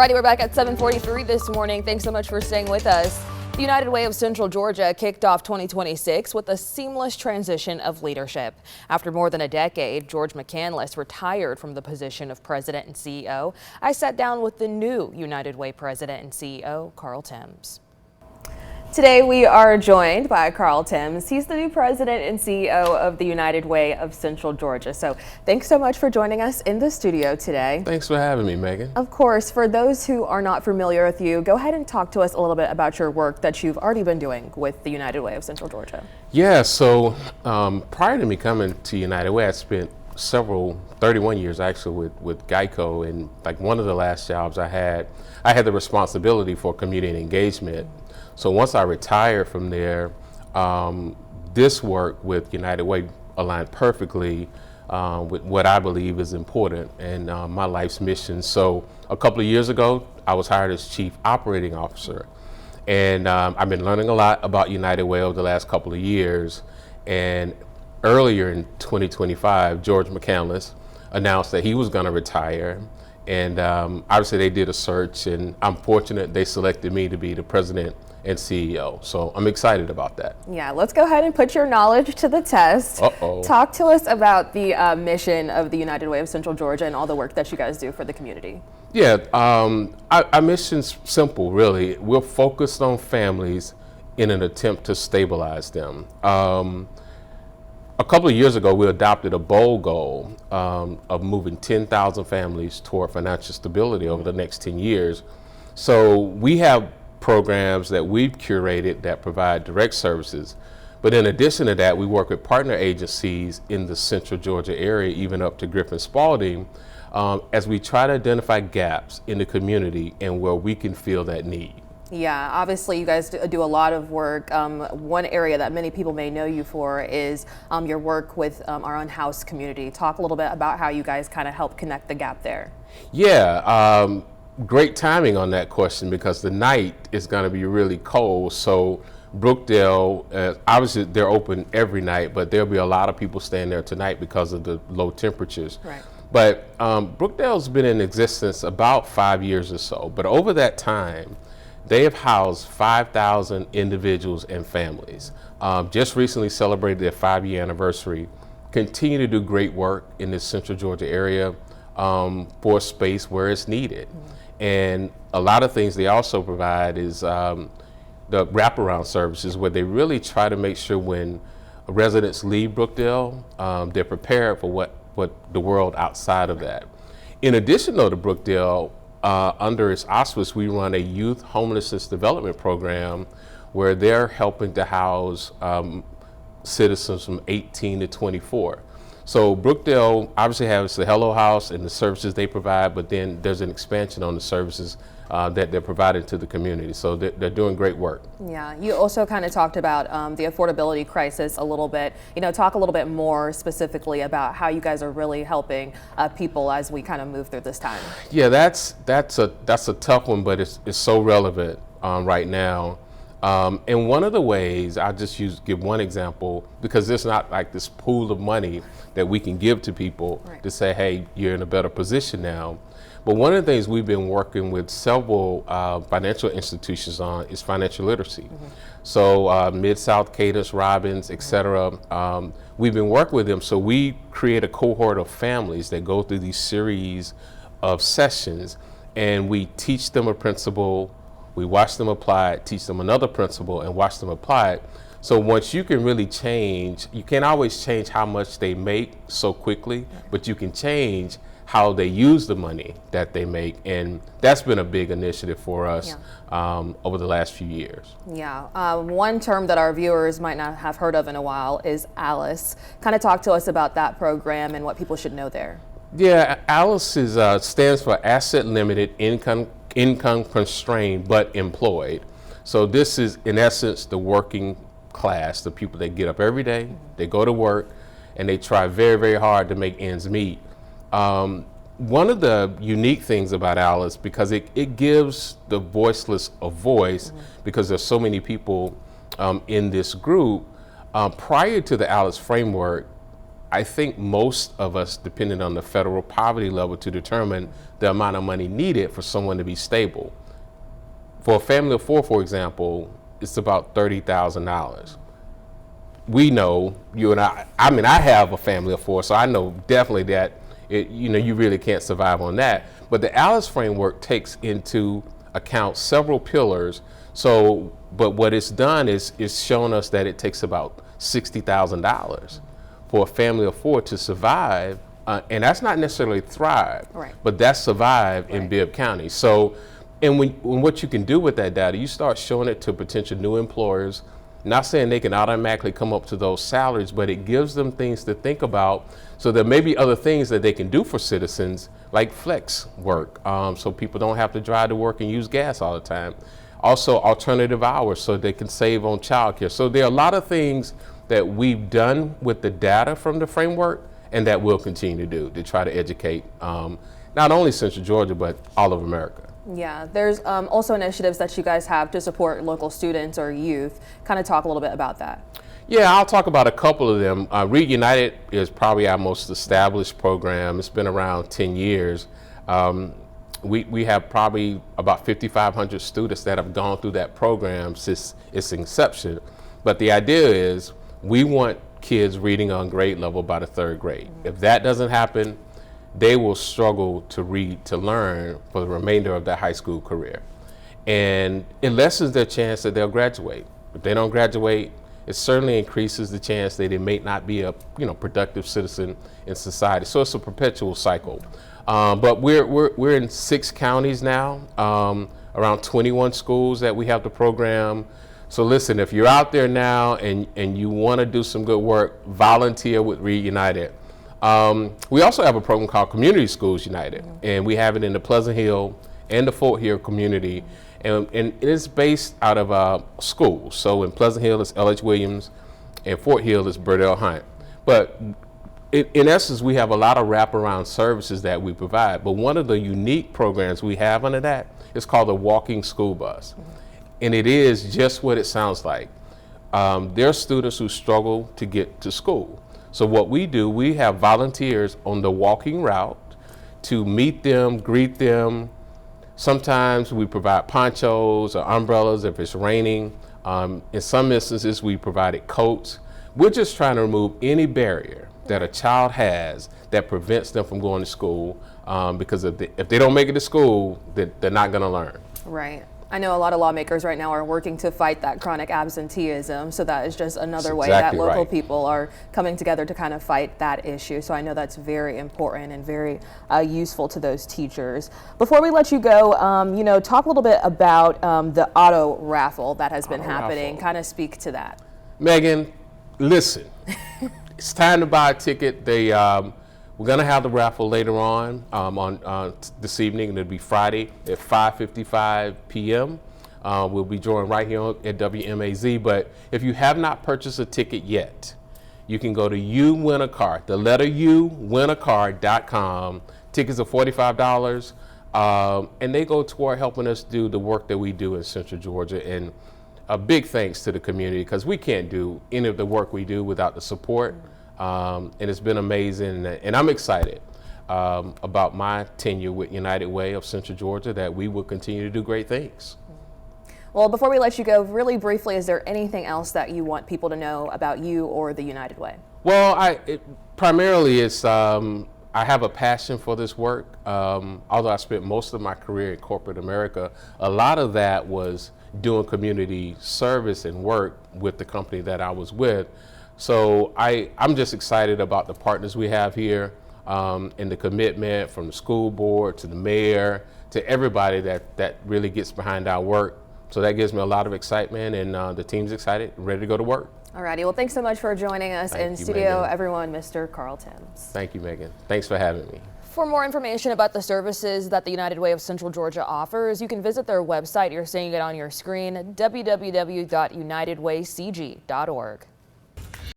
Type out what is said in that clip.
Alrighty, we're back at 7:43 this morning. Thanks so much for staying with us. The United Way of Central Georgia kicked off 2026 with a seamless transition of leadership. After more than a decade, George McCanless retired from the position of president and CEO. I sat down with the new United Way president and CEO, Carl Timms. Today we are joined by Carl Timms. He's the new president and CEO of the United Way of Central Georgia. So thanks so much for joining us in the studio today. Thanks for having me, Megan. Of course, for those who are not familiar with you, go ahead and talk to us a little bit about your work that you've already been doing with the United Way of Central Georgia. Yeah, so prior to me coming to United Way, I spent 31 years actually with Geico, and like one of the last jobs I had the responsibility for community engagement. So once I retired from there, this work with United Way aligned perfectly with what I believe is important and my life's mission. So a couple of years ago, I was hired as Chief Operating Officer. And I've been learning a lot about United Way over the last couple of years. And earlier in 2025, George McCanless announced that he was going to retire. And obviously they did a search, and I'm fortunate they selected me to be the president and CEO. So I'm excited about that. Yeah, let's go ahead and put your knowledge to the test. Talk to us about the mission of the United Way of Central Georgia and all the work that you guys do for the community. Yeah, our mission's simple, really. We're focused on families in an attempt to stabilize them. A couple of years ago, we adopted a bold goal of moving 10,000 families toward financial stability over the next 10 years. So we have programs that we've curated that provide direct services. But in addition to that, we work with partner agencies in the Central Georgia area, even up to Griffin-Spalding, as we try to identify gaps in the community and where we can fill that need. Yeah, obviously you guys do a lot of work. One area that many people may know you for is your work with our unhoused community. Talk a little bit about how you guys kind of help connect the gap there. Yeah, great timing on that question, because the night is going to be really cold. So Brookdale, obviously they're open every night, but there'll be a lot of people staying there tonight because of the low temperatures. Right. But Brookdale's been in existence about 5 years or so. But over that time, they have housed 5,000 individuals and families. Just recently celebrated their 5-year anniversary. Continue to do great work in this Central Georgia area for space where it's needed. And a lot of things they also provide is the wraparound services, where they really try to make sure when residents leave Brookdale, they're prepared for what the world outside of that. In addition though to Brookdale, under its auspice, we run a youth homelessness development program where they're helping to house citizens from 18 to 24. So Brookdale obviously has the Hello House and the services they provide, but then there's an expansion on the services that they're providing to the community. So they're doing great work. Yeah, you also kind of talked about the affordability crisis a little bit. You know, talk a little bit more specifically about how you guys are really helping people as we kind of move through this time. Yeah, that's a tough one, but it's so relevant right now. And one of the ways, I'll just give one example, because there's not like this pool of money that we can give to people to say, hey, you're in a better position now. But one of the things we've been working with several financial institutions on is financial literacy. So Mid-South, Cadence, Robbins, et cetera, we've been working with them. So we create a cohort of families that go through these series of sessions, and we teach them a principle, we watch them apply it, teach them another principle, and watch them apply it. So once you can really change, you can't always change how much they make so quickly, but you can change how they use the money that they make. And that's been a big initiative for us over the last few years. Yeah, one term that our viewers might not have heard of in a while is ALICE. Kind of talk to us about that program and what people should know there. Yeah, ALICE stands for Asset Limited, Income Constrained but Employed. So this is in essence the working class, the people that get up every day, they go to work, and they try very, very hard to make ends meet. One of the unique things about ALICE, because it gives the voiceless a voice, because there's so many people in this group. Prior to the ALICE framework, I think most of us depended on the federal poverty level to determine the amount of money needed for someone to be stable. For a family of four, for example, it's about $30,000. We know, you and I mean, I have a family of four, so I know definitely that you really can't survive on that. But the Alice framework takes into account several pillars. So, but what it's done is shown us that it takes about $60,000 for a family of four to survive, and that's not necessarily thrive, right, but that's survive in Bibb County. So, and when what you can do with that data, you start showing it to potential new employers. Not saying they can automatically come up to those salaries, but it gives them things to think about. So there may be other things that they can do for citizens, like flex work, so people don't have to drive to work and use gas all the time. Also alternative hours, so they can save on childcare. So there are a lot of things that we've done with the data from the framework and that we'll continue to do to try to educate not only Central Georgia, but all of America. Yeah, there's also initiatives that you guys have to support local students or youth. Kind of talk a little bit about that. Yeah, I'll talk about a couple of them. Read United is probably our most established program. It's been around 10 years. We have probably about 5,500 students that have gone through that program since its inception. But the idea is we want kids reading on grade level by the third grade. Mm-hmm. If that doesn't happen, they will struggle to read, to learn for the remainder of their high school career. And it lessens their chance that they'll graduate. If they don't graduate, it certainly increases the chance that they may not be a productive citizen in society. So it's a perpetual cycle. But we're in 6 counties now, around 21 schools that we have the program. So listen, if you're out there now and you want to do some good work, volunteer with Read United. We also have a program called Community Schools United, mm-hmm. and we have it in the Pleasant Hill and the Fort Hill community, and it's based out of schools. So in Pleasant Hill it's L.H. Williams, and Fort Hill is Burdell Hunt. But in essence, we have a lot of wraparound services that we provide, but one of the unique programs we have under that is called the Walking School Bus, mm-hmm. and it is just what it sounds like. There are students who struggle to get to school. So what we do, we have volunteers on the walking route to meet them, greet them. Sometimes we provide ponchos or umbrellas if it's raining. In some instances, we provided coats. We're just trying to remove any barrier that a child has that prevents them from going to school, because if they don't make it to school, they're not going to learn. Right. I know a lot of lawmakers right now are working to fight that chronic absenteeism, so that is just another way that local people are coming together to kind of fight that issue. So I know that's very important and very useful to those teachers. Before we let you go, talk a little bit about the auto raffle that has been happening. Kind of speak to that. Megan, listen, it's time to buy a ticket. We're going to have the raffle later on this evening, and it'll be Friday at 5:55 p.m. We'll be joined right here at WMAZ. But if you have not purchased a ticket yet, you can go to You Win a Car, the letter U, winacar.com. Tickets are $45, and they go toward helping us do the work that we do in Central Georgia. And a big thanks to the community, because we can't do any of the work we do without the support. And it's been amazing, and I'm excited about my tenure with United Way of Central Georgia, that we will continue to do great things. Well, before we let you go, really briefly, is there anything else that you want people to know about you or the United Way? Well, primarily it's I have a passion for this work. Although I spent most of my career in corporate America, a lot of that was doing community service and work with the company that I was with. So I'm just excited about the partners we have here, and the commitment from the school board to the mayor to everybody that really gets behind our work. So that gives me a lot of excitement, and the team's excited and ready to go to work. Alrighty, well, thanks so much for joining us in studio, everyone. Mr. Carl Timms. Thank you, Megan. Thanks for having me. For more information about the services that the United Way of Central Georgia offers, you can visit their website. You're seeing it on your screen, www.unitedwaycg.org.